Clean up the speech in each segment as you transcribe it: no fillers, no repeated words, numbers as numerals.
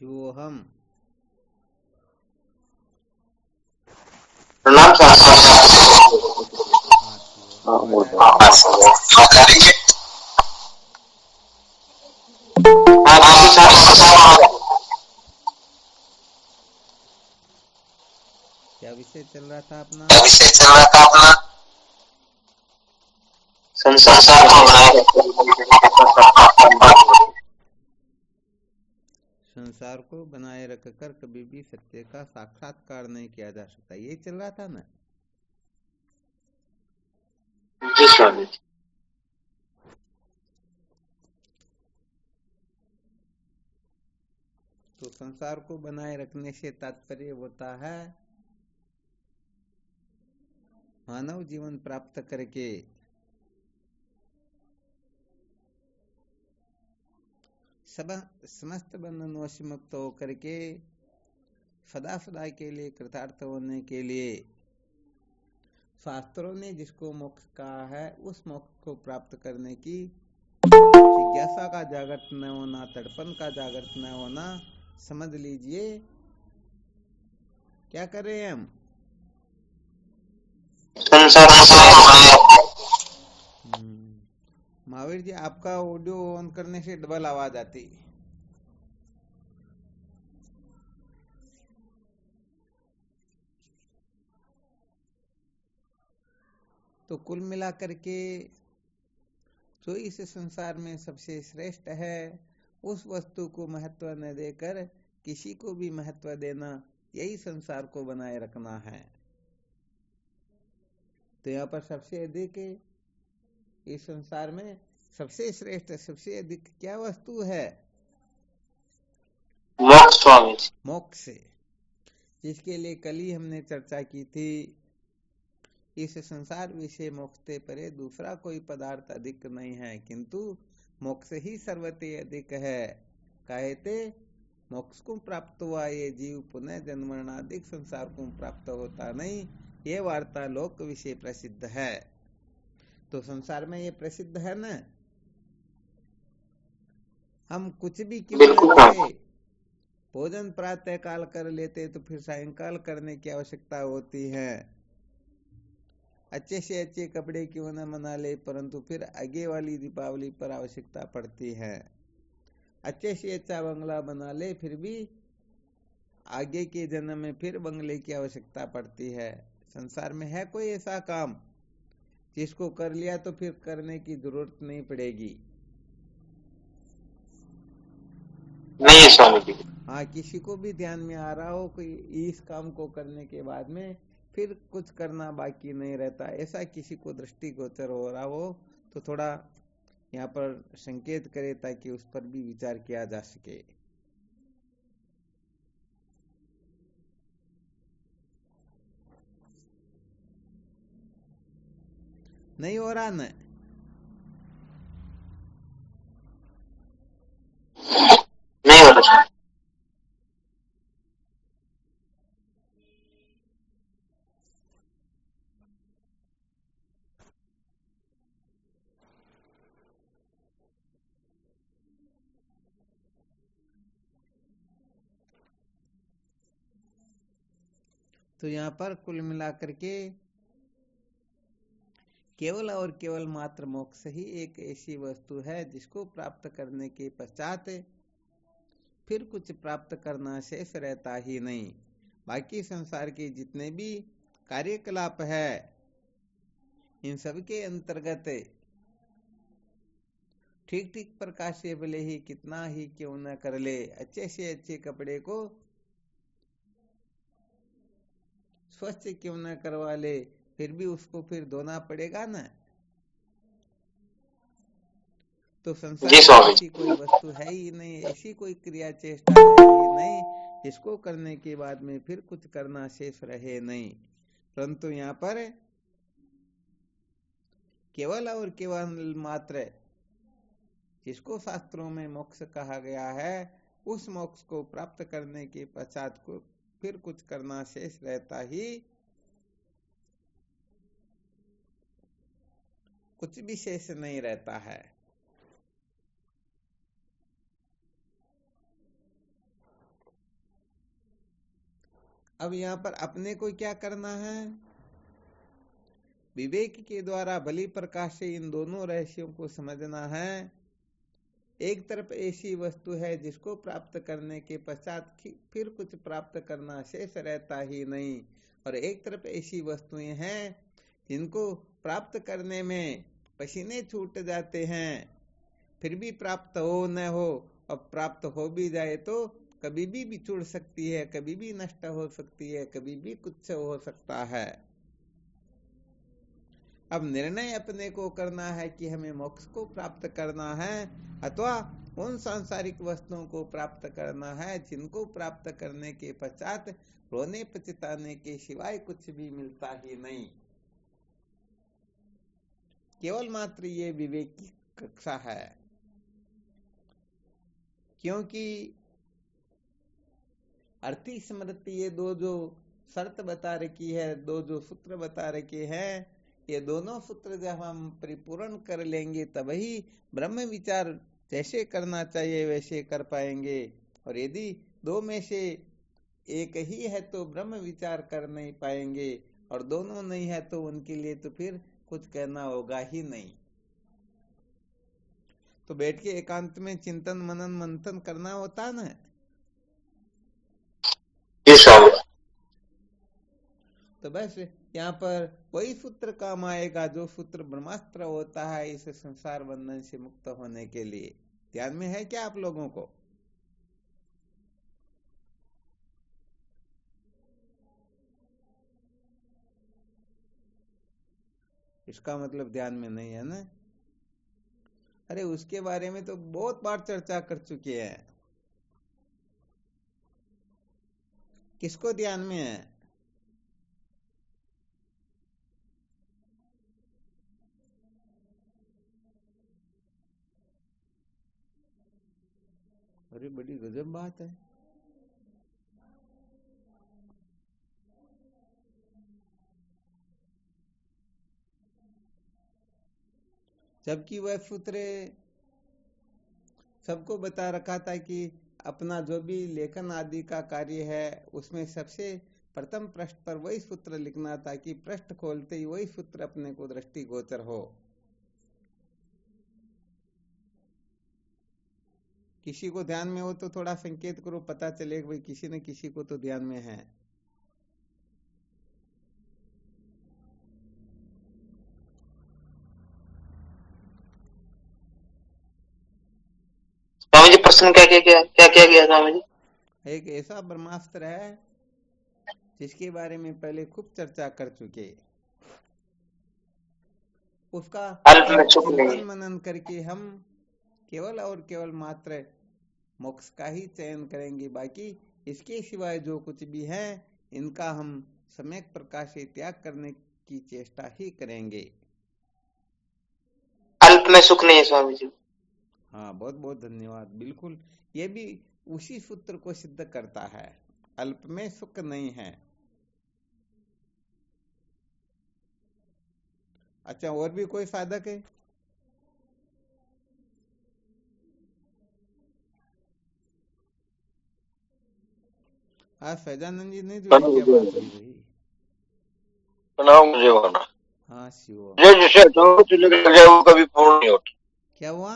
शिवोहम। प्रणाम हाँ शिवोहम, आवाज आ रही है। क्या विषय चल रहा था अपना? संसार को बनाए संसार को बनाए रखकर कभी भी सत्य का साक्षात्कार नहीं किया जा सकता, यही चल रहा था ना। जी स्वामी जी। तो संसार को बनाए रखने से तात्पर्य होता है मानव जीवन प्राप्त करके समस्त बंधनों से मुक्त होकर के सदा सदा के लिए कृतार्थ होने के लिए शास्त्रों ने जिसको मोक्ष कहा है उस मोक्ष को प्राप्त करने की जिज्ञासा का जागृत न होना, तड़पन का जागृत न होना, समझ लीजिए क्या कर रहे हैं हम। महावीर जी, आपका ऑडियो ऑन करने से डबल आवाज आती। तो कुल मिलाकर के जो इस संसार में सबसे श्रेष्ठ है उस वस्तु को महत्व न देकर किसी को भी महत्व देना, यही संसार को बनाए रखना है। तो यहाँ पर सबसे अधिक इस संसार में सबसे श्रेष्ठ सबसे अधिक क्या वस्तु है? मोक्ष स्वामी जी। मोक्ष, जिसके लिए कल ही हमने चर्चा की थी। इस संसार विषय मोक्ष से परे दूसरा कोई पदार्थ अधिक नहीं है, किंतु मोक्ष ही सर्वते अधिक है। कहते मोक्ष को प्राप्त हुआ ये जीव पुनः जन्मरणाधिक संसार को प्राप्त होता नहीं, ये वार्ता लोक विषय प्रसिद्ध है। तो संसार में ये प्रसिद्ध है ना। हम कुछ भी क्यों न करें, भोजन प्रातः काल कर लेते तो फिर सायंकाल करने की आवश्यकता होती है। अच्छे से अच्छे कपड़े क्यों न बना ले, परंतु फिर आगे वाली दीपावली पर आवश्यकता पड़ती है। अच्छे से अच्छा बंगला बना ले, फिर भी आगे के जन्म में फिर बंगले की आवश्यकता पड़ती है। संसार में है कोई ऐसा काम जिसको कर लिया तो फिर करने की जरूरत नहीं पड़ेगी? नहीं स्वामी जी। हाँ, किसी को भी ध्यान में आ रहा हो कि इस काम को करने के बाद में फिर कुछ करना बाकी नहीं रहता, ऐसा किसी को दृष्टिगोचर हो रहा हो तो थोड़ा यहाँ पर संकेत करे ताकि उस पर भी विचार किया जा सके। नहीं हो रहा न? नहीं हो रहा। तो यहाँ पर कुल मिलाकर के केवल और केवल मात्र मोक्ष ही एक ऐसी वस्तु है जिसको प्राप्त करने के पश्चात फिर कुछ प्राप्त करना शेष रहता ही नहीं। बाकी संसार के जितने भी कार्यकलाप है इन सब के अंतर्गत ठीक ठीक प्रकाश से भले ही कितना ही क्यों न कर ले, अच्छे से अच्छे कपड़े को स्वच्छ क्यों न करवा ले, फिर भी उसको फिर धोना पड़ेगा ना। तो संसार में ऐसी कोई वस्तु है ही नहीं, ऐसी कोई क्रिया चेष्टा है ही नहीं जिसको करने के बाद में फिर कुछ करना शेष रहे नहीं। परंतु यहाँ पर केवल और केवल मात्र जिसको शास्त्रों में मोक्ष कहा गया है उस मोक्ष को प्राप्त करने के पश्चात को फिर कुछ करना शेष रहता ही कुछ भी शेष नहीं रहता है। अब यहाँ पर अपने को क्या करना है? विवेक के द्वारा बलि प्रकाश से इन दोनों रहस्यों को समझना है। एक तरफ ऐसी वस्तु है जिसको प्राप्त करने के पश्चात फिर कुछ प्राप्त करना शेष रहता ही नहीं, और एक तरफ ऐसी वस्तुएं हैं जिनको प्राप्त करने में पसीने छूट जाते हैं, फिर भी प्राप्त हो न हो, और प्राप्त हो भी जाए तो कभी भी बिछुड़ सकती है, कभी भी नष्ट हो सकती है, कभी भी कुछ हो सकता है। अब निर्णय अपने को करना है कि हमें मोक्ष को प्राप्त करना है अथवा उन सांसारिक वस्तुओं को प्राप्त करना है जिनको प्राप्त करने के पश्चात रोने पछताने के सिवाय कुछ भी मिलता ही नहीं। केवल मात्र ये विवेक की कक्षा है, क्योंकि अर्थी स्मृति ये दो जो शर्त बता रखी है, दो जो सूत्र बता रखे हैं, ये दोनों सूत्र जब हम परिपूर्ण कर लेंगे तभी ब्रह्म विचार जैसे करना चाहिए वैसे कर पाएंगे। और यदि दो में से एक ही है तो ब्रह्म विचार कर नहीं पाएंगे, और दोनों नहीं है तो उनके लिए तो फिर कुछ कहना होगा ही नहीं। तो बैठ के एकांत में चिंतन मनन मंथन करना होता है ना। जी स्वामी। तो बस यहाँ पर वही सूत्र काम आएगा जो सूत्र ब्रह्मास्त्र होता है इस संसार बंधन से मुक्त होने के लिए। ध्यान में है क्या आप लोगों को? इसका मतलब ध्यान में नहीं है ना? अरे उसके बारे में तो बहुत बार चर्चा कर चुके हैं। किसको ध्यान में है? अरे बड़ी गजब बात है। जबकि वह सूत्र सबको बता रखा था कि अपना जो भी लेखन आदि का कार्य है उसमें सबसे प्रथम पृष्ठ पर वही सूत्र लिखना था कि पृष्ठ खोलते ही वही सूत्र अपने को दृष्टिगोचर हो। किसी को ध्यान में हो तो थोड़ा संकेत करो, पता चले भाई किसी न किसी को तो ध्यान में है। स्वामी जी प्रश्न क्या गया स्वामी जी? एक ऐसा ब्रह्मास्त्र है जिसके बारे में पहले खूब चर्चा कर चुके, उसका अल्प में सुख नहीं चिंतन है। मनन करके हम केवल और केवल मात्र मोक्ष का ही चयन करेंगे। बाकी इसके सिवाय जो कुछ भी है इनका हम सम्यक प्रकार से त्याग करने की चेष्टा ही करेंगे। अल्प में सुख नहीं है स्वामी जी। हाँ, बहुत बहुत धन्यवाद। बिल्कुल ये भी उसी सूत्र को सिद्ध करता है, अल्प में सुख नहीं है। अच्छा, और भी कोई साधक है? हाँ, फैजानंद जी नहीं जुड़े, क्या बात हुई भाई? प्रणाम मुझे होना। हाँ शिव, जो जिसे हटाओगे चले लग जाए वो कभी पूर्ण नहीं होता। क्या हुआ?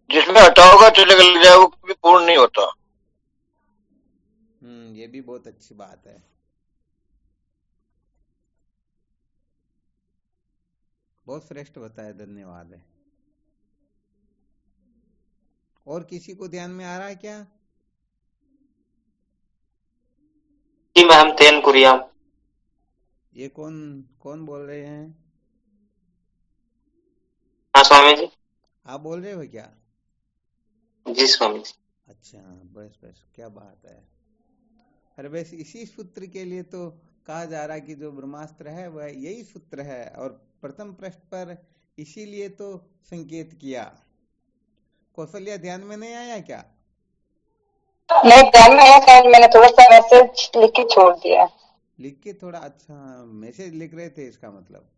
जिसमें हटाओगा चले लग जाए वो कभी पूर्ण नहीं होता। ये भी बहुत अच्छी बात है। बहुत श्रेष्ठ बताया, धन्यवाद है। और किसी को ध्यान में आ रहा है क्या? जी मैं हम तेन कुरिया। ये कौन कौन बोल रहे हैं? हाँ स्वामी जी। आप बोल रहे हो क्या? जी स्वामी जी। अच्छा, बस बस, क्या बात है। अरे बस इसी सूत्र के लिए तो कहा जा रहा है कि जो ब्रह्मास्त्र है वह यही सूत्र है, और प्रथम पृष्ठ पर इसीलिए तो संकेत किया। कौशल्या ध्यान में नहीं आया क्या? नहीं ध्यान में आया, शायद मैंने थोड़ा सा मैसेज लिख के छोड़ दिया। लिख के थोड़ा, अच्छा मैसेज लिख रहे थे इसका मतलब।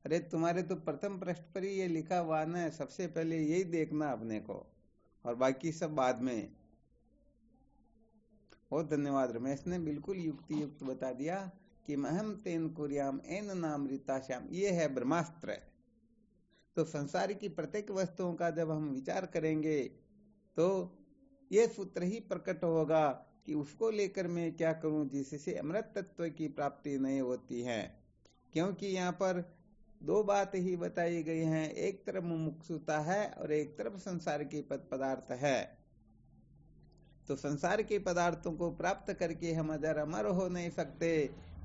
अरे तुम्हारे तो प्रथम पृष्ठ पर ही ये लिखा हुआ ना, सबसे पहले यही देखना अपने को, और बाकी सब बाद में। बहुत धन्यवाद। रमेश ने बिल्कुल युक्ति युक्त बता दिया कि महम तेन कुर्याम एन नामृता श्याम, ये है ब्रह्मास्त्र। तो संसार की प्रत्येक वस्तुओं का जब हम विचार करेंगे तो ये सूत्र ही प्रकट होगा कि उसको लेकर मैं क्या करूं जिससे अमृत तत्व की प्राप्ति नहीं होती है। क्योंकि यहाँ पर दो बात ही बताई गई हैं, एक तरफ मुमुक्षुता है और एक तरफ संसार के पदार्थ है। तो संसार के पदार्थों को प्राप्त करके हम अजर अमर हो नहीं सकते।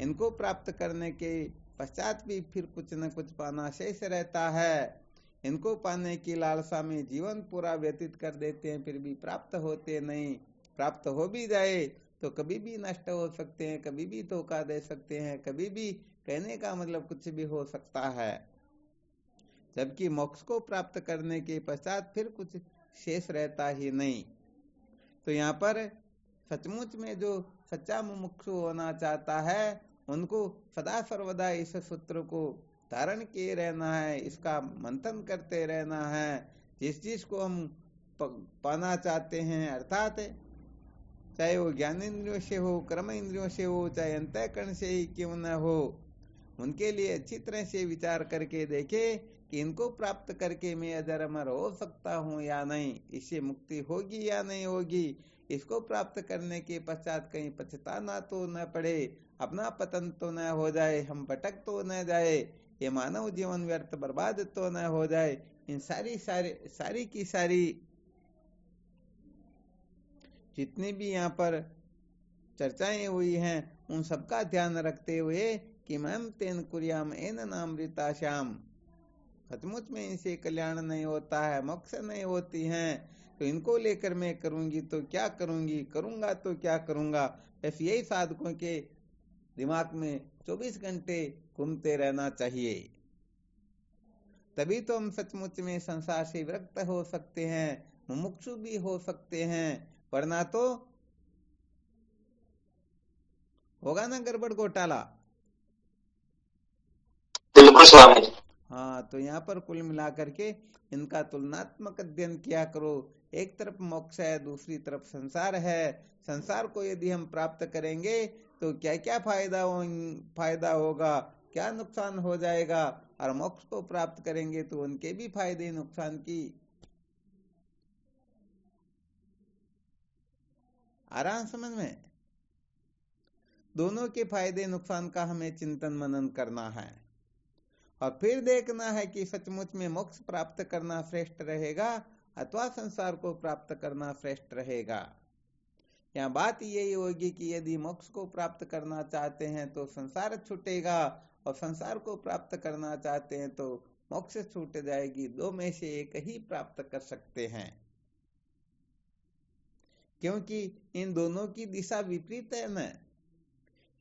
इनको प्राप्त करने के पश्चात भी फिर कुछ न कुछ पाना शेष रहता है। इनको पाने की लालसा में जीवन पूरा व्यतीत कर देते हैं, फिर भी प्राप्त होते नहीं। प्राप्त हो भी जाए तो कभी भी नष्ट हो सकते हैं, कभी भी धोखा दे सकते हैं, कभी भी, कहने का मतलब कुछ भी हो सकता है। जबकि मोक्ष को प्राप्त करने के पश्चात फिर कुछ शेष रहता ही नहीं। तो यहाँ पर सचमुच में जो सच्चा मुमुक्षु होना चाहता है उनको सदा सर्वदा इस सूत्र को धारण किए रहना है, इसका मंथन करते रहना है। जिस चीज को हम पाना चाहते हैं, अर्थात चाहे वो ज्ञान इंद्रियों से हो, कर्म इंद्रियों से हो, चाहे अंतःकरण से ही क्यों न हो, उनके लिए अच्छी तरह से विचार करके देखे कि इनको प्राप्त करके मैं अजर अमर हो सकता हूँ या नहीं, इससे मुक्ति होगी या नहीं होगी। इसको प्राप्त करने के पश्चात कहीं पछताना तो न पड़े, अपना पतन तो न हो जाए, हम भटक तो न जाए, ये मानव जीवन व्यर्थ बर्बाद तो न हो जाए। इन सारी की सारी जितनी भी यहाँ पर चर्चाएं हुई हैं उन सबका ध्यान रखते हुए कि महम तेन कुर्याम एन नामृता श्याम, सचमुच में इनसे कल्याण नहीं होता है, मोक्ष नहीं होती हैं, तो इनको लेकर मैं करूंगी तो क्या करूंगी, करूंगा तो क्या करूंगा, बस यही साधकों के दिमाग में 24 घंटे घूमते रहना चाहिए। तभी तो हम सचमुच में संसार से विरक्त हो सकते हैं, मुमुक्षु भी हो सकते हैं, वरना तो होगा ना गड़बड़ घोटाला। बिल्कुल स्वामी जी। हाँ, तो यहाँ पर कुल मिलाकर के इनका तुलनात्मक अध्ययन किया करो। एक तरफ मोक्ष है, दूसरी तरफ संसार है। संसार को यदि हम प्राप्त करेंगे तो क्या क्या फायदा होगा, क्या नुकसान हो जाएगा, और मोक्ष को प्राप्त करेंगे तो उनके भी फायदे नुकसान की आराम समझ में, दोनों के फायदे नुकसान का हमें चिंतन मनन करना है और फिर देखना है कि सचमुच में मोक्ष प्राप्त करना श्रेष्ठ रहेगा अथवा संसार को प्राप्त करना श्रेष्ठ रहेगा। यहाँ बात यही होगी कि यदि मोक्ष को प्राप्त करना चाहते हैं तो संसार छूटेगा और संसार को प्राप्त करना चाहते हैं तो मोक्ष छूट जाएगी। दो में से एक ही प्राप्त कर सकते हैं, क्योंकि इन दोनों की दिशा विपरीत है ना।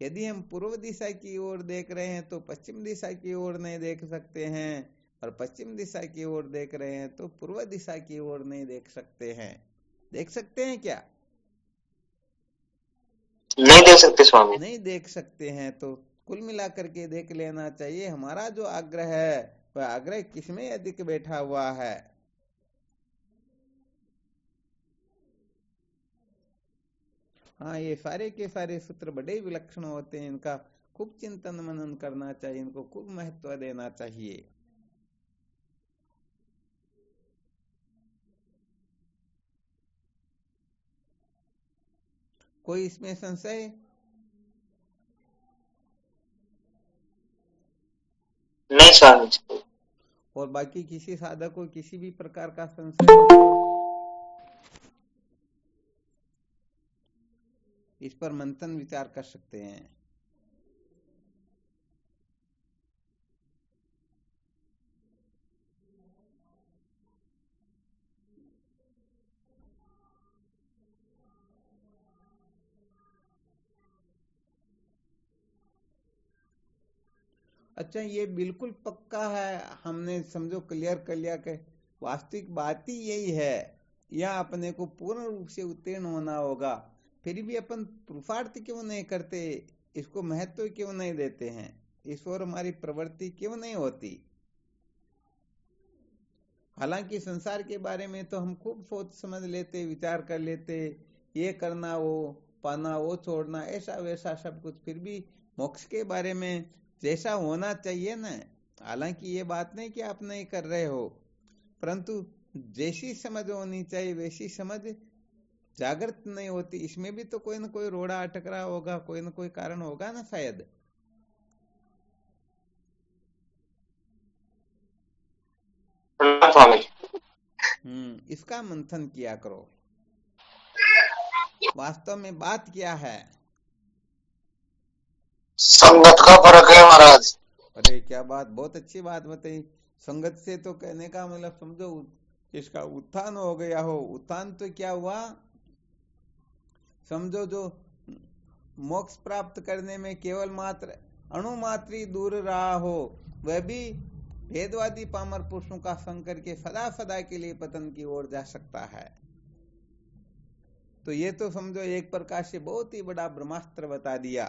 यदि हम पूर्व दिशा की ओर देख रहे हैं तो पश्चिम दिशा की ओर नहीं देख सकते हैं, और पश्चिम दिशा की ओर देख रहे हैं तो पूर्व दिशा की ओर नहीं देख सकते हैं। देख सकते हैं क्या? नहीं देख सकते स्वामी। नहीं देख सकते हैं। तो कुल मिलाकर के देख लेना चाहिए हमारा जो आग्रह है वह आग्रह किसमें अधिक बैठा हुआ है। हाँ, ये सारे के सारे सूत्र बड़े विलक्षण होते हैं, इनका खूब चिंतन मनन करना चाहिए, इनको खूब महत्व देना चाहिए। कोई इसमें संशय? नहीं स्वामी जी। और बाकी किसी साधक को किसी भी प्रकार का संशय हो तो इस पर मंथन विचार कर सकते हैं। अच्छा, ये बिल्कुल पक्का है, हमने समझो क्लियर कर लिया कि वास्तविक बात ही यही है, यह अपने को पूर्ण रूप से उत्तीर्ण होना होगा। फिर भी अपन पुरुषार्थ क्यों नहीं करते, इसको महत्व क्यों नहीं देते हैं, इस ओर हमारी प्रवृत्ति क्यों नहीं होती। हालांकि संसार के बारे में तो हम खूब सोच समझ लेते, विचार कर लेते, ये करना वो पाना, वो छोड़ना, ऐसा वैसा सब कुछ। फिर भी मोक्ष के बारे में जैसा होना चाहिए ना, हालांकि ये बात नहीं कि आप नहीं कर रहे हो, परंतु जैसी समझ होनी चाहिए वैसी समझ जागृत नहीं होती। इसमें भी तो कोई ना कोई रोड़ा अटक रहा होगा, कोई ना कोई कारण होगा ना शायद। प्रणाम स्वामी जी। इसका मंथन किया करो, वास्तव में बात क्या है। संगत का फर्क है महाराज। अरे क्या बात, बहुत अच्छी बात बताई। संगत से तो कहने का मतलब समझो इसका उत्थान हो गया हो। उत्थान तो क्या हुआ, समझो जो मोक्ष प्राप्त करने में केवल मात्र अणुमात्री दूर रहा हो, वह भी भेदवादी पामर पुरुषों का संग करके सदा सदा के लिए पतन की ओर जा सकता है। तो ये तो समझो एक प्रकार से बहुत ही बड़ा ब्रह्मास्त्र बता दिया।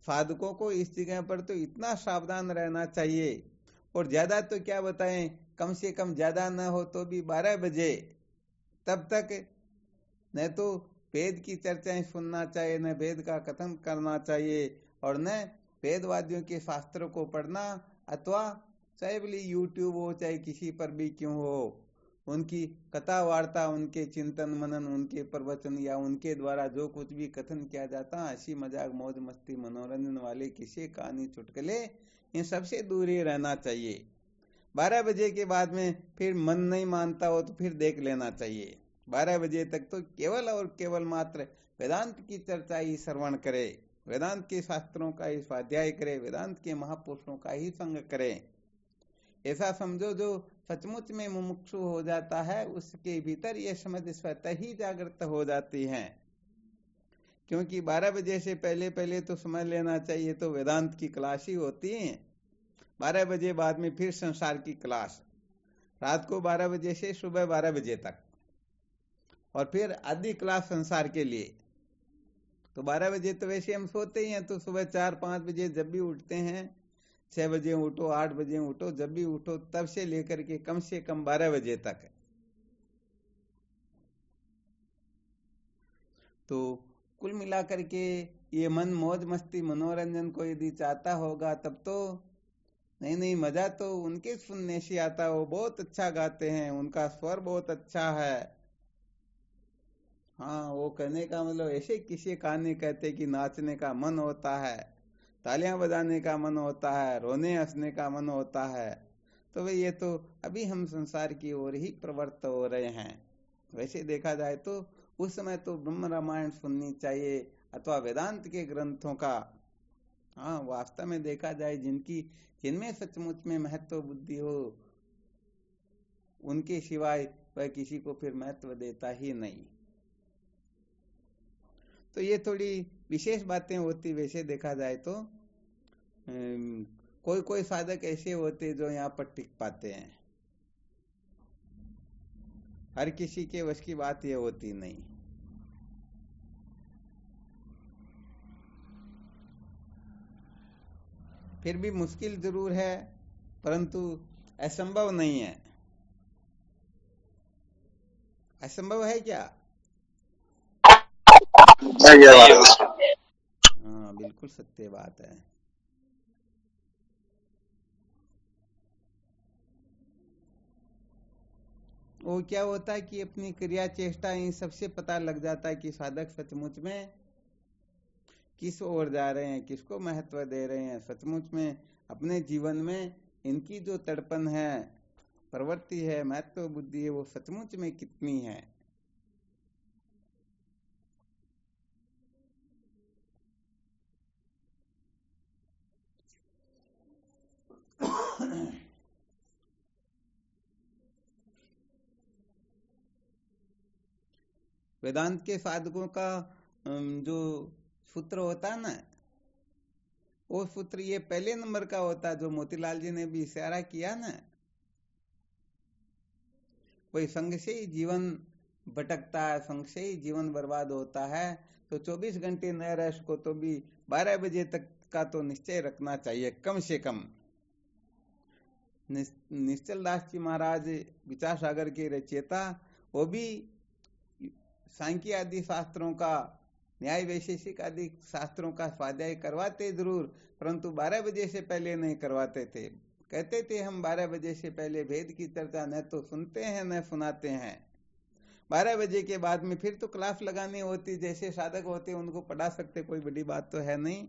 साधकों को इस जगह पर तो इतना सावधान रहना चाहिए। और ज्यादा तो क्या बताएं, कम से कम ज्यादा न हो तो भी 12 बजे तब तक न तो वेद की चर्चाएं सुनना चाहिए, न वेद का कथन करना चाहिए, और न वेदवादियों के शास्त्रों को पढ़ना, अथवा चाहे बोली यूट्यूब हो चाहे किसी पर भी क्यों हो, उनकी कथा वार्ता, उनके चिंतन मनन, उनके प्रवचन या उनके द्वारा जो कुछ भी कथन किया जाता, हंसी मजाक मौज मस्ती मनोरंजन वाले किसी कहानी चुटकुले, इन सबसे दूर ही रहना चाहिए। 12 बजे के बाद में फिर मन नहीं मानता हो तो फिर देख लेना चाहिए। 12 बजे तक तो केवल और केवल मात्र वेदांत की चर्चा ही श्रवण करे, वेदांत के शास्त्रों का ही स्वाध्याय करे, वेदांत के महापुरुषों का ही संग करे। ऐसा समझो जो सचमुच में मुमुक्षु हो जाता है, उसके भीतर ये समझ स्वतः ही जागृत हो जाती है। क्योंकि 12 बजे से पहले पहले तो समझ लेना चाहिए तो वेदांत की क्लास ही होती है। 12 बजे बाद में फिर संसार की क्लास, रात को 12 बजे से सुबह 12 बजे तक, और फिर आधी क्लास संसार के लिए। तो 12 बजे तो वैसे हम सोते ही हैं, तो सुबह 4-5 बजे जब भी उठते हैं, 6 बजे उठो, 8 बजे उठो, जब भी उठो, तब से लेकर के कम से कम 12 बजे तक। तो कुल मिलाकर के ये मन मौज मस्ती मनोरंजन को यदि चाहता होगा तब तो नहीं मजा तो उनके सुनने से आता हो। बहुत अच्छा गाते हैं, उनका स्वर बहुत अच्छा है। हाँ, वो कहने का मतलब ऐसे किसी कहानी कहते कि नाचने का मन होता है, तालियां बजाने का मन होता है, रोने हंसने का मन होता है। तो भाई ये तो अभी हम संसार की ओर ही प्रवृत्त हो रहे हैं। वैसे देखा जाए तो उस समय तो ब्रह्म रामायण सुननी चाहिए, अथवा वेदांत के ग्रंथों का। हाँ, वास्तव में देखा जाए जिनमें सचमुच में महत्व बुद्धि हो, उनके सिवाय वह किसी को फिर महत्व देता ही नहीं। तो ये थोड़ी विशेष बातें होती। वैसे देखा जाए तो कोई कोई साधक ऐसे होते जो यहाँ पर टिक पाते हैं, हर किसी के वश की बात ये होती नहीं। फिर भी मुश्किल जरूर है, परंतु असंभव नहीं है। असंभव है क्या? हाँ, बिल्कुल सत्य बात है। वो क्या होता है कि अपनी क्रिया चेष्टा इन सबसे पता लग जाता है कि साधक सचमुच में किस ओर जा रहे हैं, किसको महत्व दे रहे हैं। सचमुच में अपने जीवन में इनकी जो तड़पन है, प्रवृत्ति है, महत्व बुद्धि है, वो सचमुच में कितनी है। वेदांत के साधकों का जो सूत्र होता है ना, वो सूत्र ये पहले नंबर का होता है, जो मोतीलाल जी ने भी इशारा किया ना। कोई संग से ही जीवन भटकता है, संग से ही जीवन बर्बाद होता है। तो 24 घंटे न रह सको तो भी 12 बजे तक का तो निश्चय रखना चाहिए कम से कम। निश्चल दास जी महाराज विचार सागर के रचयिता, वो भी सांख्य आदि शास्त्रों का न्याय वैशेषिक आदि शास्त्रों का स्वाध्याय करवाते जरूर, परंतु 12 बजे से पहले नहीं करवाते थे। कहते थे हम 12 बजे से पहले वेद की चर्चा न तो सुनते हैं न सुनाते हैं। 12 बजे के बाद में फिर तो क्लास लगानी होती, जैसे साधक होते उनको पढ़ा सकते, कोई बड़ी बात तो है नहीं।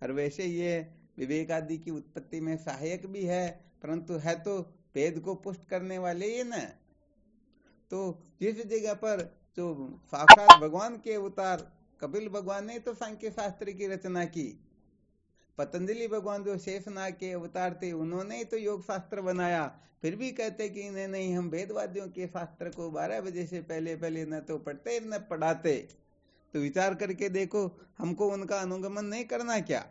और वैसे ये विवेक आदि की उत्पत्ति में सहायक भी है, परंतु है तो वेद को पुष्ट करने वाले ही न। तो जिस जगह पर जो साक्षात भगवान के अवतार कपिल भगवान ने तो सांख्य शास्त्र की रचना की, पतंजलि भगवान जो शेषनाग के अवतार थे उन्होंने तो योग शास्त्र बनाया, फिर भी कहते कि नहीं नहीं हम वेदवादियों के शास्त्र को 12 बजे से पहले पहले न तो पढ़ते न पढ़ाते। तो विचार करके देखो, हमको उनका अनुगमन नहीं करना क्या?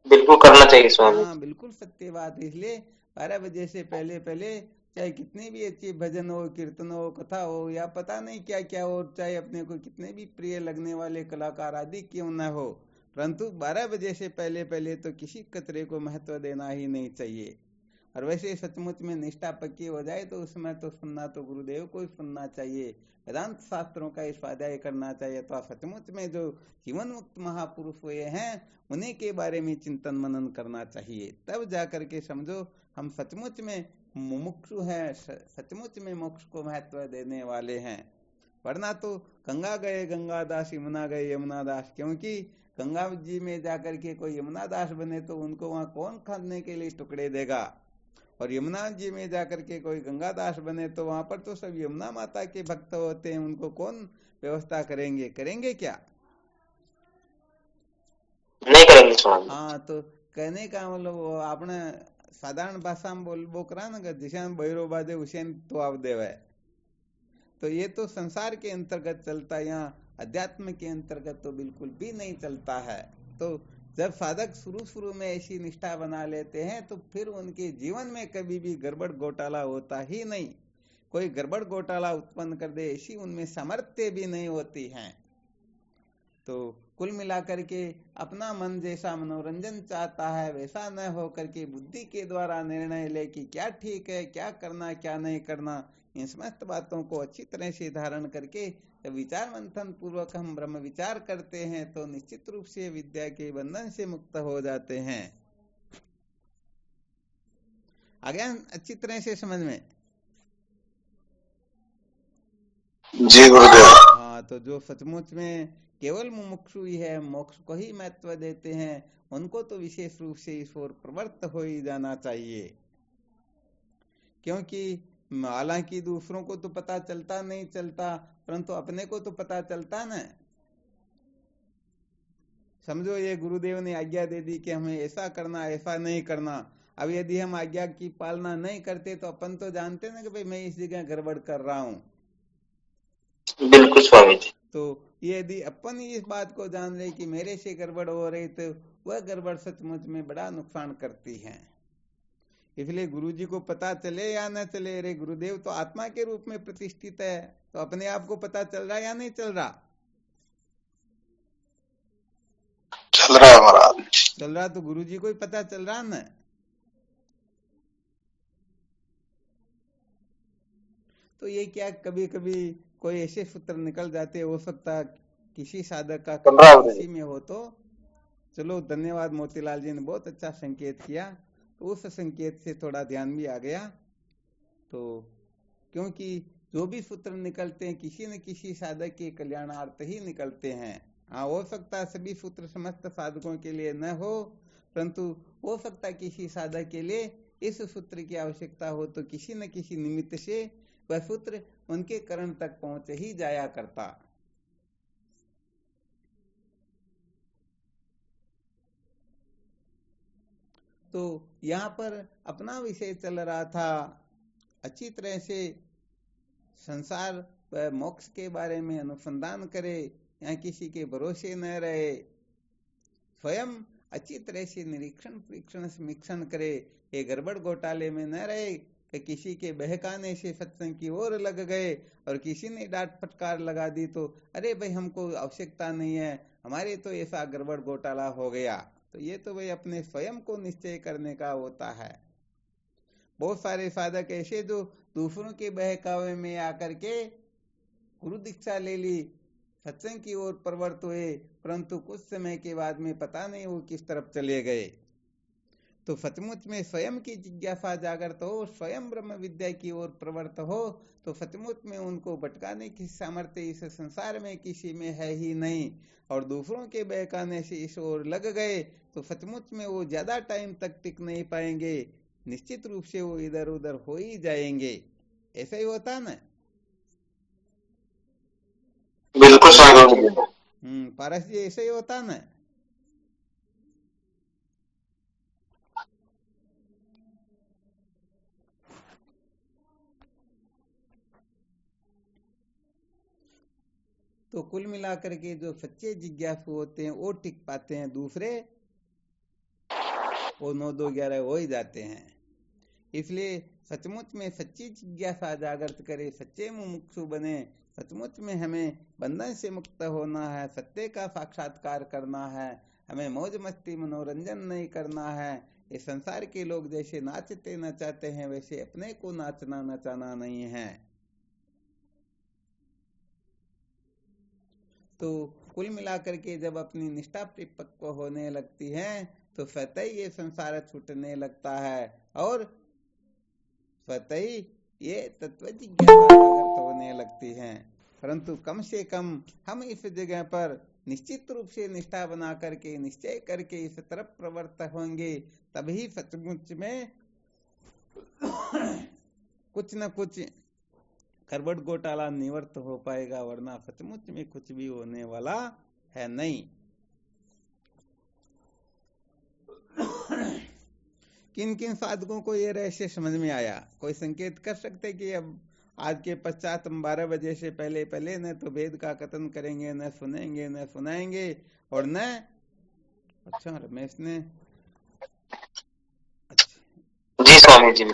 बिल्कुल करना चाहिए स्वामी। हाँ बिल्कुल सत्य बात। इसलिए 12 बजे से पहले पहले चाहे कितने भी अच्छे भजन हो, कीर्तन हो, कथा हो, या पता नहीं क्या क्या हो, चाहे अपने को कितने भी प्रिय लगने वाले कलाकार आदि क्यों न हो, परंतु 12 बजे से पहले पहले तो किसी कचरे को महत्व देना ही नहीं चाहिए। और वैसे सचमुच में निष्ठा पक्की हो जाए तो उसमें तो सुनना तो गुरुदेव को ही सुनना चाहिए, वेदांत शास्त्रों का स्वाध्याय करना चाहिए। तो सचमुच में जो जीवन मुक्त महापुरुष हुए हैं उन्हीं के बारे में चिंतन मनन करना चाहिए, तब जाकर के समझो हम सचमुच में मुमुक्षु हैं, सचमुच में मोक्ष को महत्व देने वाले हैं। वरना तो गंगा गए गंगादास, यमुना गए यमुनादास, क्योंकि गंगा जी में जाकर के कोई यमुनादास बने तो उनको वहां कौन खाने के लिए टुकड़े देगा, और यमुना जी में जाकर के कोई गंगादास बने तो वहां पर तो सब यमुना माता के भक्त होते हैं, उनको कौन व्यवस्था करेंगे? करेंगे क्या? नहीं करेंगे स्वामी। हाँ, तो कहने का मतलब आपने साधारण भाषा में बोल करा ना, जिसे बहिरो बादे उसे तो आप देव है। तो ये तो संसार के अंतर्गत चलता है, यहाँ अध्यात्म के अंतर्गत तो बिल्कुल भी नहीं चलता है। तो जब साधक शुरू में ऐसी निष्ठा बना लेते हैं तो फिर उनके जीवन में कभी भी गड़बड़ घोटाला होता ही नहीं। कोई गड़बड़ घोटाला उत्पन्न कर दे ऐसी उनमें सामर्थ्य भी नहीं होती है। तो कुल मिलाकर के अपना मन जैसा मनोरंजन चाहता है वैसा न हो करके बुद्धि के द्वारा निर्णय ले कि क्या ठीक है, क्या करना, क्या नहीं करना, इन समस्त बातों को अच्छी तरह से धारण करके जब विचार मंथन पूर्वक हम ब्रह्म विचार करते हैं तो निश्चित रूप से विद्या के बंधन से मुक्त हो जाते हैं। आ गया अच्छी तरह से समझ में? जी गुरुदेव। हाँ, तो जो सचमुच में केवल मुमुक्षु ही है, मोक्ष को ही महत्व देते हैं, उनको तो विशेष रूप से इस ओर प्रवृत्त हो ही जाना चाहिए। क्योंकि हालांकि दूसरों को तो पता चलता नहीं चलता, परंतु अपने को तो पता चलता ना। समझो ये गुरुदेव ने आज्ञा दे दी कि हमें ऐसा करना, ऐसा नहीं करना। अब यदि हम आज्ञा की पालना नहीं करते तो अपन तो जानते ना कि भाई मैं इस जगह गड़बड़ कर रहा हूँ। बिल्कुल स्वामी जी। तो यदि अपन इस बात को जान ले कि मेरे से गड़बड़ हो रही तो वह गड़बड़ सचमुच में बड़ा नुकसान करती है। इसलिए गुरुजी को पता चले या न चले, अरे गुरुदेव तो आत्मा के रूप में प्रतिष्ठित है, तो अपने आप को पता चल रहा या नहीं चल रहा? चल रहा है महाराज। चल रहा तो गुरुजी को ही पता चल रहा न। तो ये क्या कभी कभी कोई ऐसे सूत्र निकल जाते, हो सकता किसी साधक का किसी में हो। तो चलो धन्यवाद, मोतीलाल जी ने बहुत अच्छा संकेत किया, तो उस संकेत से थोड़ा ध्यान भी आ गया। तो क्योंकि जो भी सूत्र निकलते हैं किसी न किसी साधक के कल्याणार्थ ही निकलते हैं। हाँ, हो सकता है सभी सूत्र समस्त साधकों के लिए न हो, परंतु हो सकता है किसी साधक के लिए इस सूत्र की आवश्यकता हो, तो किसी न किसी निमित्त से वह सूत्र उनके करण तक पहुंच ही जाया करता। तो यहाँ पर अपना विषय चल रहा था, अच्छी तरह से संसार व मोक्ष के बारे में अनुसंधान करे, यहाँ किसी के भरोसे न रहे, स्वयं अच्छी तरह से निरीक्षण परीक्षण समीक्षण करे, ये गड़बड़ घोटाले में न रहे कि किसी के बहकाने से सत्संग की ओर लग गए और किसी ने डांट फटकार लगा दी तो अरे भाई हमको आवश्यकता नहीं है, हमारे तो ऐसा गड़बड़ घोटाला हो गया। तो ये तो भाई अपने स्वयं को निश्चय करने का होता है। बहुत सारे साधक ऐसे जो दूसरों के बहकावे में आकर के गुरु दीक्षा ले ली, सत्संग की ओर प्रवृत्त हुए, परंतु कुछ समय के बाद में पता नहीं वो किस तरफ चले गए। तो सचमुच में स्वयं की जिज्ञासा जागृत हो, स्वयं ब्रह्म विद्या की ओर प्रवृत्त हो, तो सचमुच में उनको भटकाने की सामर्थ्य इस संसार में किसी में है ही नहीं। और दूसरों के बहकाने से इस ओर लग गए तो सचमुच में वो ज्यादा टाइम तक टिक नहीं पाएंगे, निश्चित रूप से वो इधर उधर हो ही जाएंगे। ऐसा ही होता ना। बिल्कुल स्वामी जी। पारस जी, ऐसा ही होता ना। तो कुल मिलाकर के जो सच्चे जिज्ञासु होते हैं वो टिक पाते हैं, दूसरे वो 9 2 11 हो ही जाते हैं। इसलिए सचमुच में सच्ची जिज्ञासा जागृत करे, सच्चे मुमुक्षु बने। सचमुच में हमें बंधन से मुक्त होना है, सत्य का साक्षात्कार करना है, हमें मौज मस्ती मनोरंजन नहीं करना है। इस संसार के लोग जैसे नाचते नचाते हैं वैसे अपने को नाचना नचाना नहीं है। तो कुल मिलाकर के जब अपनी निष्ठा परिपक्व होने लगती है तो स्वतः ही ये संसार छूटने लगता है और स्वतः ही ये तत्व जिज्ञासा जागृत होने लगती है। परंतु कम से कम हम इस जगह पर निश्चित रूप से निष्ठा बना करके निश्चय करके इस तरफ प्रवृत्त होंगे, तभी सचमुच में कुछ न कुछ करवट घोटाला निवृत्त हो पाएगा, वरना सचमुच में कुछ भी होने वाला है नहीं। किन किन साधकों को ये रहस्य समझ में आया? कोई संकेत कर सकते कि अब आज के पश्चात हम 12 बजे से पहले पहले न तो वेद का कथन करेंगे, न सुनेंगे, न सुनाएंगे और न अच्छा रमेश ने जी स्वामी जी।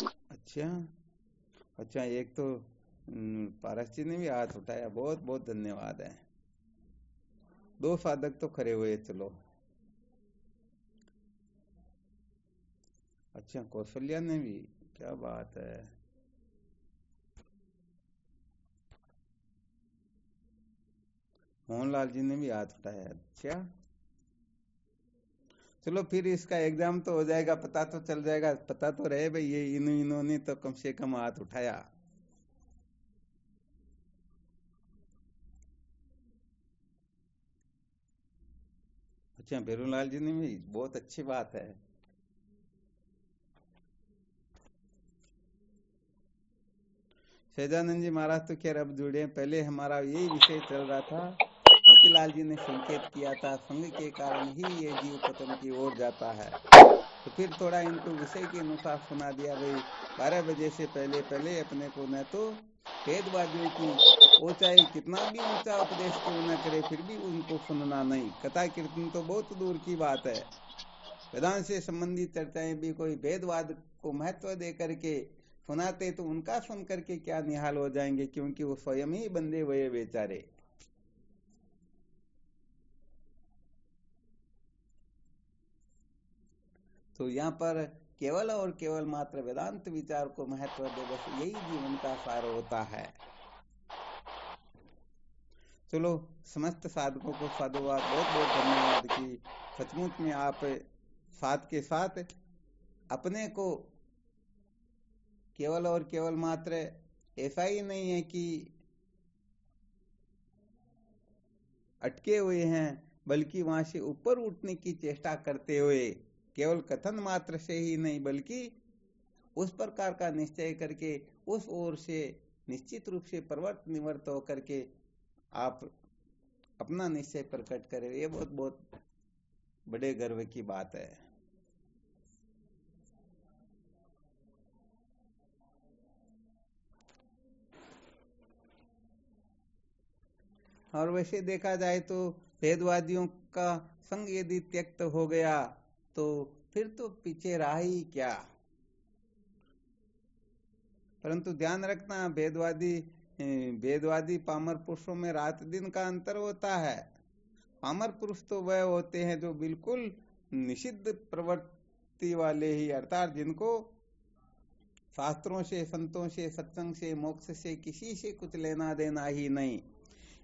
अच्छा एक तो पारस जी ने भी हाथ उठाया, बहुत बहुत धन्यवाद है। 2 साधक तो खड़े हुए। चलो अच्छा, कौशल्या ने भी, क्या बात है। मोहनलाल जी ने भी हाथ उठाया। अच्छा चलो फिर इसका एग्जाम तो हो जाएगा, पता तो चल जाएगा, पता तो रहे भाई ये इन्होंने तो कम से कम हाथ उठाया। अच्छा भेरूलाल जी ने भी, बहुत अच्छी बात है। सहजानंद जी महाराज तो खैर अब जुड़े, पहले हमारा यही विषय चल रहा था। मोतीलाल जी ने संकेत किया था संग के कारण ही ये जीव पतन की ओर जाता है, तो फिर थोड़ा इनको विषय के अनुसार सुना दिया भाई 12 बजे से पहले पहले अपने को न तो वेदवादियों की वो चाहे कितना भी ऊंचा उपदेश क्यों न करे फिर भी उनको सुनना नहीं। कथा कीर्तन तो बहुत दूर की बात है, वेदांत से संबंधित चर्चाएं भी कोई वेदवाद को महत्व दे करके सुनाते तो उनका सुन करके क्या निहाल हो जाएंगे, क्योंकि वो स्वयं ही बंधे हुए बेचारे। तो यहाँ पर केवल और केवल मात्र वेदांत विचार को महत्व दे, बस यही जीवन का सार होता है। चलो समस्त साधकों को साधुवाद, बहुत बहुत धन्यवाद कि सचमुच में आप साथ के साथ अपने को केवल और केवल मात्र ऐसा ही नहीं है कि अटके हुए हैं, बल्कि वहां से ऊपर उठने की चेष्टा करते हुए केवल कथन मात्र से ही नहीं बल्कि उस प्रकार का निश्चय करके उस ओर से निश्चित रूप से प्रवृत्त निवृत्त होकर के आप अपना निश्चय प्रकट करें, ये बहुत बहुत बड़े गर्व की बात है। और वैसे देखा जाए तो वेदवादियों का संग यदि त्यक्त हो गया तो फिर तो पीछे रहा ही क्या। परंतु ध्यान रखना, वेदवादी पामर पुरुषों में रात दिन का अंतर होता है। पामर पुरुष तो वह होते हैं जो बिल्कुल निषिद्ध प्रवृत्ति वाले ही, अर्थात जिनको शास्त्रों से, संतों से, सत्संग से, मोक्ष से किसी से कुछ लेना देना ही नहीं।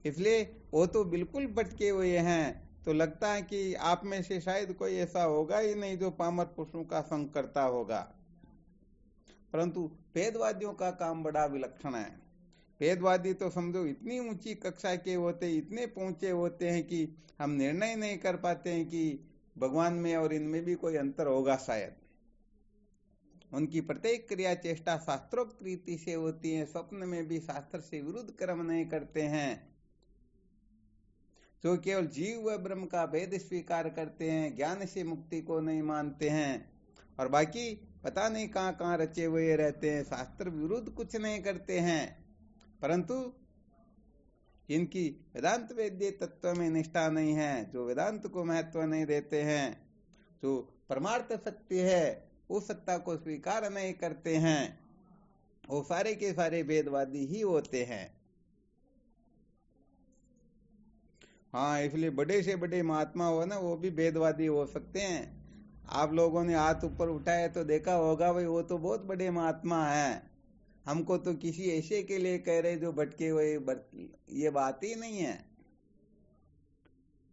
इसलिए वो तो बिल्कुल भटके हुए हैं। तो लगता है कि आप में से शायद कोई ऐसा होगा ही नहीं जो पामर पुरुषों का संग करता होगा। परंतु वेदवादियों का काम बड़ा विलक्षण है। वेदवादी तो समझो इतनी ऊंची कक्षा के होते, इतने पहुंचे होते हैं कि हम निर्णय नहीं कर पाते हैं कि भगवान में और इनमें भी कोई अंतर होगा शायद। उनकी प्रत्येक क्रिया चेष्टा शास्त्रोक्त रीति से होती है, स्वप्न में भी शास्त्र से विरुद्ध कर्म नहीं करते हैं। जो केवल जीव व ब्रह्म का भेद स्वीकार करते हैं, ज्ञान से मुक्ति को नहीं मानते हैं, और बाकी पता नहीं कहाँ कहाँ रचे हुए रहते हैं, शास्त्र विरुद्ध कुछ नहीं करते हैं, परंतु इनकी वेदांत वेद्य तत्व में निष्ठा नहीं है, जो वेदांत को महत्व नहीं देते हैं, जो परमार्थ सत्य है उस सत्ता को स्वीकार नहीं करते हैं, वो सारे के सारे वेदवादी ही होते हैं। हाँ, इसलिए बड़े से बड़े महात्मा हो ना, वो भी वेदवादी हो सकते हैं। आप लोगों ने हाथ ऊपर उठाया तो देखा होगा, भाई वो तो बहुत बड़े महात्मा हैं, हमको तो किसी ऐसे के लिए कह रहे जो भटके हुए, ये बात ही नहीं है।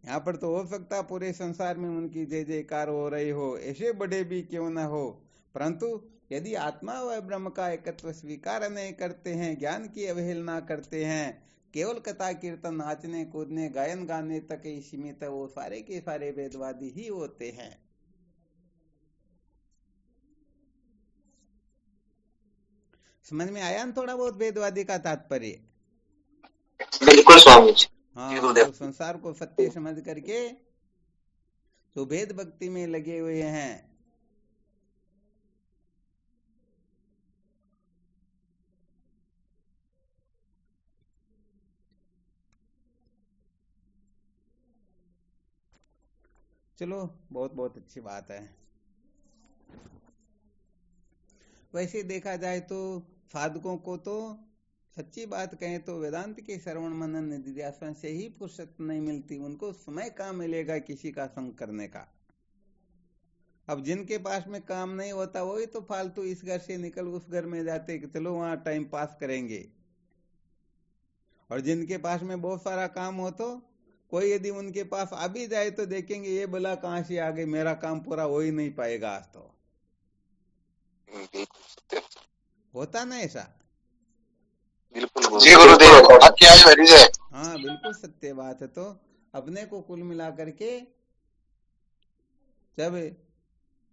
यहाँ पर तो हो सकता पूरे संसार में उनकी जय जयकार हो रही हो, ऐसे बड़े भी क्यों ना हो, परंतु यदि आत्मा व ब्रह्म का एकत्व स्वीकार नहीं करते हैं, ज्ञान की अवहेलना करते हैं, केवल कथा कीर्तन नाचने कूदने गायन गाने तक ही सीमित, वो सारे के सारे वेदवादी ही होते हैं। समझ में आया ना थोड़ा बहुत वेदवादी का तात्पर्य? बिल्कुल स्वामी जी। हाँ, तो संसार को सत्य समझ करके तो भेद भक्ति में लगे हुए हैं। चलो, बहुत बहुत अच्छी बात है। वैसे देखा जाए तो साधकों को तो सच्ची बात कहें तो वेदांत के श्रवण मनन निधिध्यासन से ही फुर्सत नहीं मिलती, उनको समय कहाँ मिलेगा किसी का संग करने का। अब जिनके पास में काम नहीं होता वही तो फालतू इस घर से निकल उस घर में जाते कि चलो वहां टाइम पास करेंगे, और जिनके पास में बहुत सारा काम हो तो कोई यदि उनके पास आ भी जाए तो देखेंगे ये भला कहां से आ गई, मेरा काम पूरा हो ही नहीं पाएगा आज तो। होता ना ऐसा? बिल्कुल जी गुरुदेव, क्या है? हाँ, बिल्कुल सत्य बात है। तो अपने को कुल मिला करके जब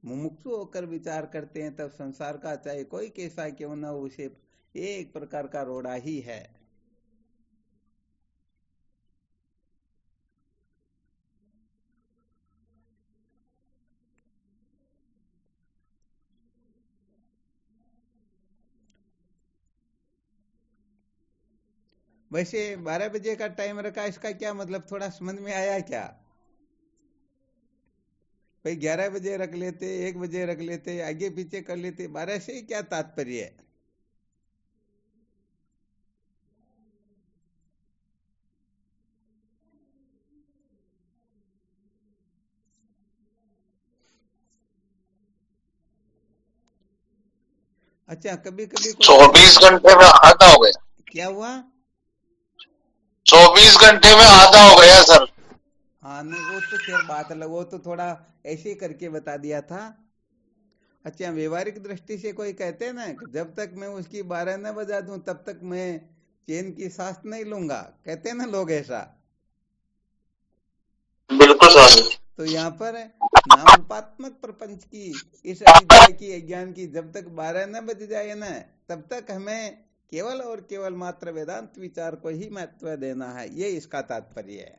मुमुक्षु होकर विचार करते हैं तब संसार का चाहे कोई कैसा क्यों ना हो, उसे एक प्रकार का रोड़ा ही है। वैसे 12 बजे का टाइम रखा, इसका क्या मतलब, थोड़ा समझ में आया क्या? भाई 11 बजे रख लेते, 1 बजे रख लेते, आगे पीछे कर लेते, 12 से क्या तात्पर्य है? अच्छा, कभी कभी 24 घंटे में आधा हो गया। क्या हुआ? 24 घंटे में आधा हो गया सर। हाँ, नहीं वो तो खैर बात अलग, वो तो थोड़ा ऐसे करके बता दिया था। अच्छा, व्यवहारिक दृष्टि से कोई कहते हैं ना, जब तक मैं उसकी 12 न बजा दूं तब तक मैं चैन की सांस नहीं लूंगा, कहते हैं ना लोग ऐसा। बिल्कुल स्वामी। तो यहाँ पर नामरूपात्मक प्रपंच की इस अविद्या की अज्ञान की जब तक 12 न बज जाए ना, तब तक हमें केवल और केवल मात्र वेदांत विचार को ही महत्व देना है, ये इसका तात्पर्य है।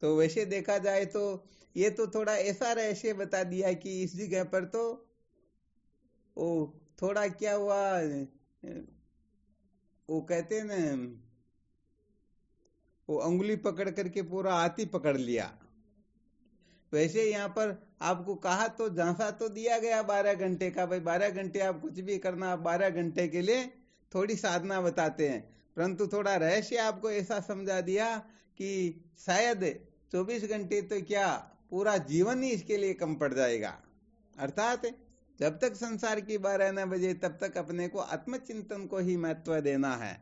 तो वैसे देखा जाए तो ये तो थोड़ा ऐसा रहस्य बता दिया कि इस जगह पर तो वो थोड़ा क्या हुआ, वो कहते हैं ना, वो अंगुली पकड़ करके पूरा हाथ ही पकड़ लिया। वैसे यहाँ पर आपको कहा तो झांसा तो दिया गया 12 घंटे का, भाई 12 घंटे आप कुछ भी करना, आप 12 घंटे के लिए थोड़ी साधना बताते हैं, परंतु थोड़ा रहस्य आपको ऐसा समझा दिया कि शायद 24 घंटे तो क्या पूरा जीवन ही इसके लिए कम पड़ जाएगा। अर्थात जब तक संसार की 12 न बजे तब तक अपने को आत्मचिंतन को ही महत्व देना है।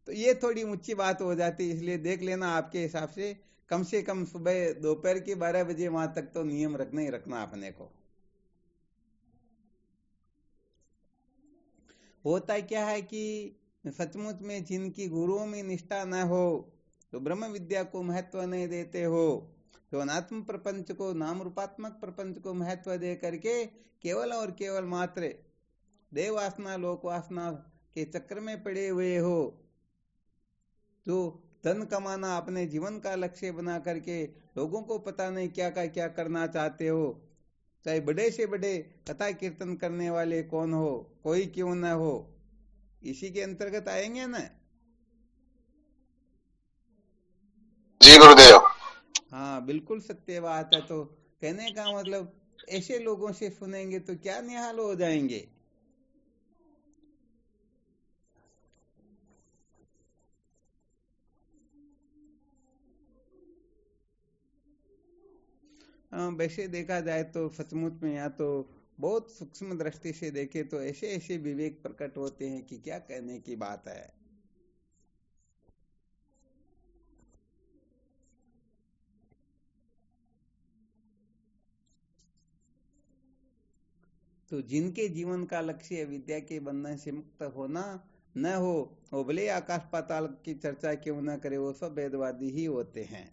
तो ये थोड़ी ऊंची बात हो जाती है, इसलिए देख लेना आपके हिसाब से कम सुबह दोपहर की 12 बजे वहां तक तो नियम रखना ही रखना अपने को। होता क्या है कि सचमुच में जिनकी गुरुओं में निष्ठा न हो, तो ब्रह्म विद्या को महत्व नहीं देते हो, तो अनात्म प्रपंच को, नाम रूपात्मक प्रपंच को महत्व दे करके केवल और केवल मात्र देव वासना लोक वासना के चक्र में पड़े हुए हो, जो धन कमाना अपने जीवन का लक्ष्य बना करके लोगों को पता नहीं क्या का क्या करना चाहते हो, चाहे बड़े से बड़े कथा कीर्तन करने वाले कौन हो, कोई क्यों न हो, इसी के अंतर्गत आएंगे ना। जी गुरुदेव। हाँ बिल्कुल सत्य बात है। तो कहने का मतलब ऐसे लोगों से सुनेंगे तो क्या निहाल हो जाएंगे। वैसे देखा जाए तो सचमुच में यहाँ तो बहुत सूक्ष्म दृष्टि से देखे तो ऐसे ऐसे विवेक प्रकट होते हैं कि क्या कहने की बात है। तो जिनके जीवन का लक्ष्य विद्या के बंधन से मुक्त होना न हो, वो भले आकाश पाताल की चर्चा क्यों न करे, वो सब वेदवादी ही होते हैं।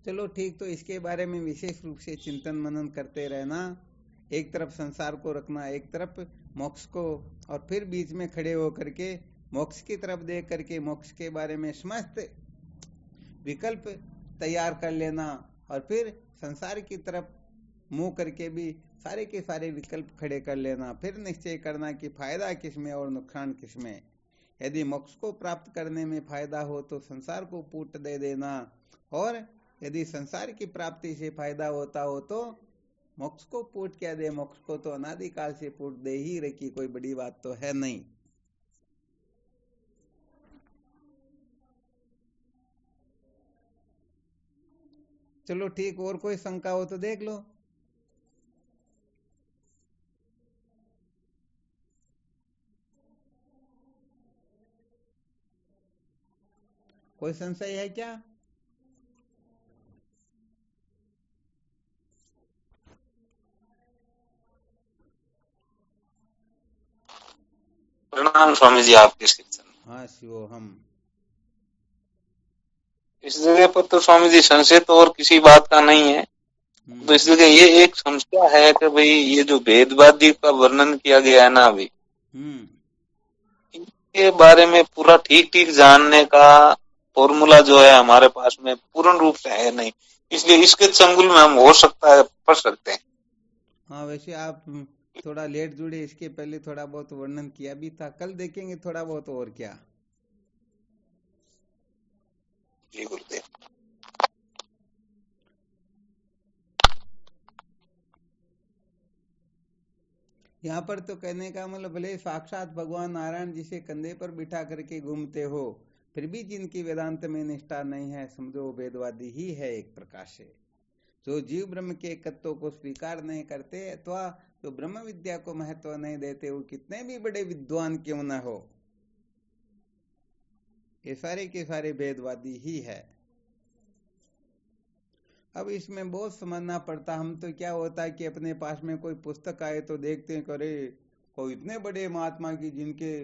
चलो ठीक, तो इसके बारे में विशेष रूप से चिंतन मनन करते रहना। एक तरफ संसार को रखना, एक तरफ मोक्ष को, और फिर बीच में खड़े होकर के मोक्ष की तरफ देख करके मोक्ष के बारे में समस्त विकल्प तैयार कर लेना, और फिर संसार की तरफ मुंह करके भी सारे के सारे विकल्प खड़े कर लेना। फिर निश्चय करना कि फायदा किसमें और नुकसान किसमें। यदि मोक्ष को प्राप्त करने में फायदा हो तो संसार को पूट दे देना, और यदि संसार की प्राप्ति से फायदा होता हो तो मोक्ष को पूट क्या दे, मोक्ष को तो अनादिकाल से पूट दे ही रखी, कोई बड़ी बात तो है नहीं। चलो ठीक, और कोई शंका हो तो देख लो। कोई संशय है क्या? प्रणाम स्वामी जी आपके कीर्तन। हाँ शिवोहम। इस जगह पर तो स्वामी जी संशय तो और किसी बात का नहीं है। तो इस जगह ये एक समस्या है कि भाई ये जो भेदवादी का वर्णन किया गया है ना अभी, इनके बारे में पूरा ठीक ठीक जानने का फॉर्मूला जो है हमारे पास में पूर्ण रूप से है नहीं, इसलिए इसके चंगुल में हम हो सकता है फंस सकते हैं। हाँ वैसे आप थोड़ा लेट जुड़े, इसके पहले थोड़ा बहुत वर्णन किया भी था, कल देखेंगे थोड़ा बहुत और क्या। जी गुरुदेव। यहाँ पर तो कहने का मतलब भले साक्षात भगवान नारायण जिसे कंधे पर बिठा करके घूमते हो, फिर भी जिनकी वेदांत में निष्ठा नहीं है, समझो वेदवादी ही है एक प्रकार से। जो जीव ब्रह्म के एकत्व को स्वीकार नहीं करते अथवा जो ब्रह्म विद्या को महत्व नहीं देते, वो कितने भी बड़े विद्वान क्यों न हो, ये सारे के सारे वेदवादी ही है। अब इसमें बहुत समझना पड़ता। हम तो क्या होता है कि अपने पास में कोई पुस्तक आए तो देखते हैं, करे कोई इतने बड़े महात्मा की जिनके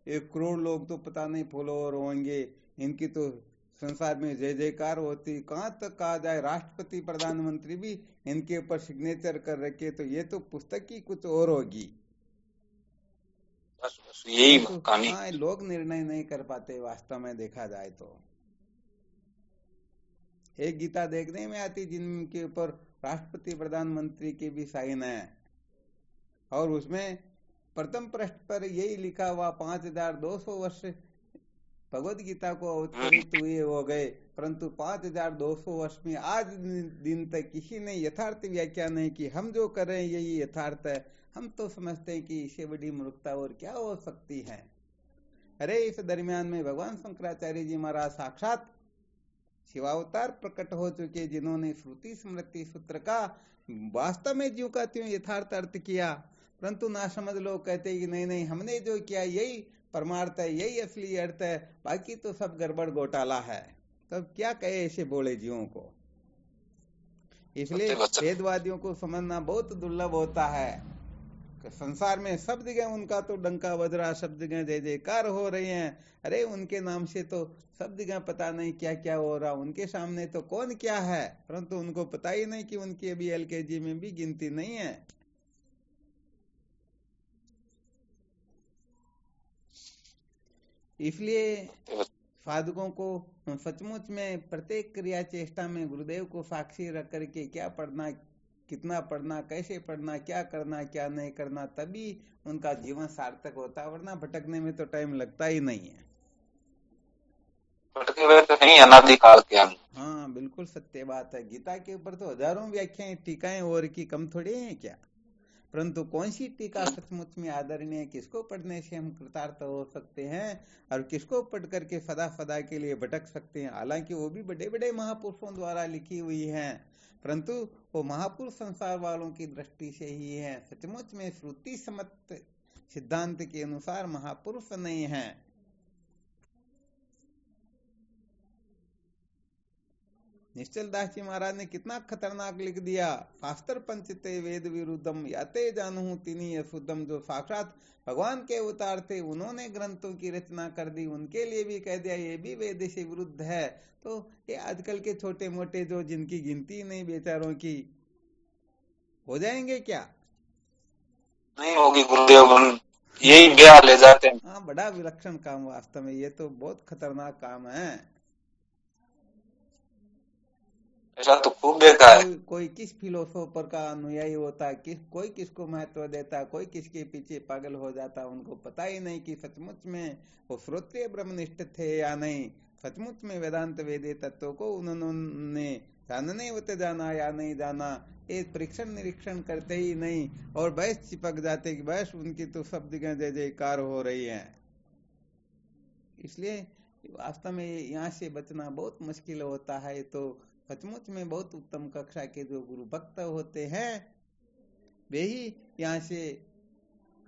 1 करोड़ लोग तो पता नहीं फॉलोअर होंगे, इनकी तो संसार में जय जयकार होती, कहाँ तक कहा जाए राष्ट्रपति प्रधानमंत्री भी इनके ऊपर सिग्नेचर कर रखे, तो ये तो पुस्तक ही कुछ और होगी। बस यही तो कहानी। हाँ, लोग निर्णय नहीं कर पाते वास्तव में देखा जाए तो। एक गीता देखने में आती जिनके ऊपर राष्ट्रपति प्रधानमंत्री की भी साइन है, और उसमें प्रथम पृष्ठ पर यही लिखा हुआ 5200 वर्ष भगवत गीता को अवतरित हुए हो गए, परंतु 5200 वर्ष में आज दिन तक किसी ने यथार्थ व्याख्या नहीं की। हम जो कर रहे हैं यही यथार्थ है। हम तो समझते हैं कि इससे बड़ी मूर्खता और क्या हो सकती है। अरे इस दरमियान में भगवान शंकराचार्य जी महाराज साक्षात शिवावतार प्रकट हो चुके, जिन्होंने श्रुति स्मृति सूत्र का वास्तव में ज्यों का त्यों यथार्थ अर्थ किया। परंतु ना समझ लोग कहते कि नहीं नहीं, हमने जो किया यही परमार्थ है, यही असली अर्थ है, बाकी तो सब गड़बड़ घोटाला है। तब क्या कहे ऐसे बोले जीवों को। इसलिए वेदवादियों को समझना बहुत दुर्लभ होता है। संसार में सब जगह उनका तो डंका बज रहा, सब जगह जय जयकार हो रही हैं। अरे उनके नाम से तो सब जगह पता नहीं क्या क्या हो रहा, उनके सामने तो कौन क्या है, परंतु उनको पता ही नहीं कि उनकी अभी LKG में भी गिनती नहीं है। इसलिए साधकों को सचमुच में प्रत्येक क्रिया चेष्टा में गुरुदेव को साक्षी रख करके क्या पढ़ना, कितना पढ़ना, कैसे पढ़ना, क्या करना क्या नहीं करना, तभी उनका जीवन सार्थक होता, वरना भटकने में तो टाइम लगता ही नहीं है। भटके हुए तो नहीं, अनादिकाल के हम। हाँ बिल्कुल सत्य बात है। गीता के ऊपर तो हजारों व्याख्याएं टीकाएं और की कम थोड़ी हैं क्या। परंतु कौन सी टीका सचमुच में आदरणीय है, किसको पढ़ने से हम कृतार्थ हो सकते हैं और किसको पढ़ करके सदा सदा के लिए भटक सकते हैं। हालांकि वो भी बड़े बड़े महापुरुषों द्वारा लिखी हुई हैं, परंतु वो महापुरुष संसार वालों की दृष्टि से ही है, सचमुच में श्रुति सम्मत सिद्धांत के अनुसार महापुरुष नहीं है। निश्चल दास जी महाराज ने कितना खतरनाक लिख दिया, शास्त्र पंचते वेद विरुद्धम याते जानहु तिनी अशुद्धम। जो साक्षात भगवान के अवतार थे, उन्होंने ग्रंथों की रचना कर दी, उनके लिए भी कह दिया ये भी वेद से विरुद्ध है। तो ये आजकल के छोटे मोटे जो जिनकी गिनती नहीं बेचारों की, हो जाएंगे क्या? नहीं होगी गुरुदेव, यही ब्याह ले जाते हैं। हाँ बड़ा विलक्षण काम, वास्तव में ये तो बहुत खतरनाक काम है। ऐसा तो खूब देखा है। कोई किस फिलोसोफर का अनुयायी होता है, कोई किसको महत्व देता, कोई किसके पीछे पागल हो जाता, उनको पता ही नहीं कि सचमुच में वो श्रोत्रिय ब्रह्मनिष्ठ थे या नहीं, सचमुच में वेदांत वेदे तत्व को उन्होंने जानने वत जाना या नहीं जाना, ये परीक्षण निरीक्षण करते ही नहीं और बस चिपक जाते कि बस उनकी तो सब जगह जय जयकार हो रही है। इसलिए वास्तव में यहाँ से बचना बहुत मुश्किल होता है। तो सचमुच में बहुत उत्तम कक्षा के जो गुरु भक्त होते हैं, वे ही यहाँ से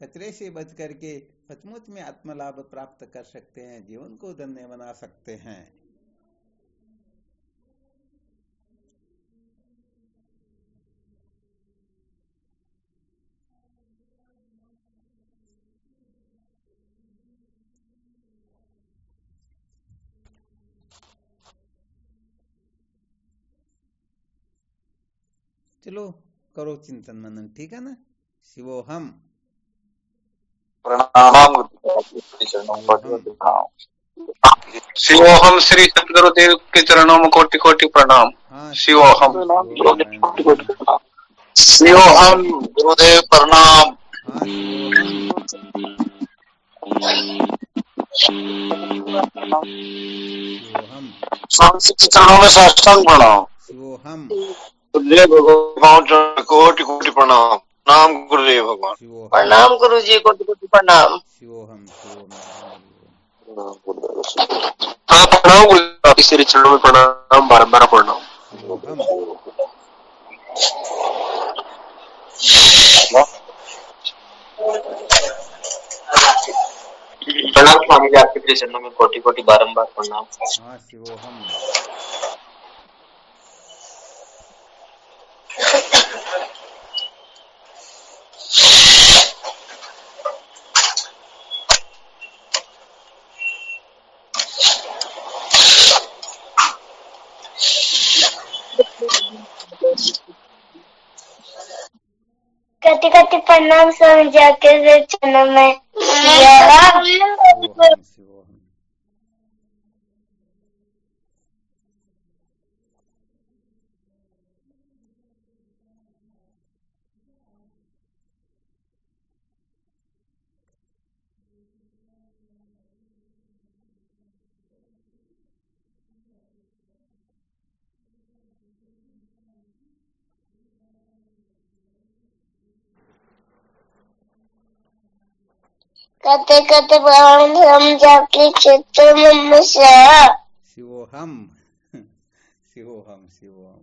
कचरे से बच करके सचमुच में आत्मलाभ प्राप्त कर सकते हैं, जीवन को धन्य बना सकते हैं। चलो करो चिंतन मनन, ठीक है ना। शिवोहम प्रणाम। शिवोहम श्री सतगुरुदेव के चरणों में कोटि कोटि प्रणाम। शिवोहम शिवोहम गुरुदेव प्रणाम। चरणों में साष्टांग प्रणाम। शिवोहम गुरुदेव भगवान कोटि कोटि प्रणाम। नाम गुरुदेव भगवान प्रणाम गुरु जी, कोटि कोटि प्रणाम। शिवोहम प्रणाम गुरुदेव, श्री चरणों में प्रणाम, बारंबार प्रणाम। प्रणाम स्वामी जी, आपके चरणों में कोटि कोटि बारंबार प्रणाम। हाँ शिवोहम। कति कति प्रणाम स्वामी जी, आपके चरणों में। कते कते हम जाके चित्र में शिवोहम शिवोहम शिवोहम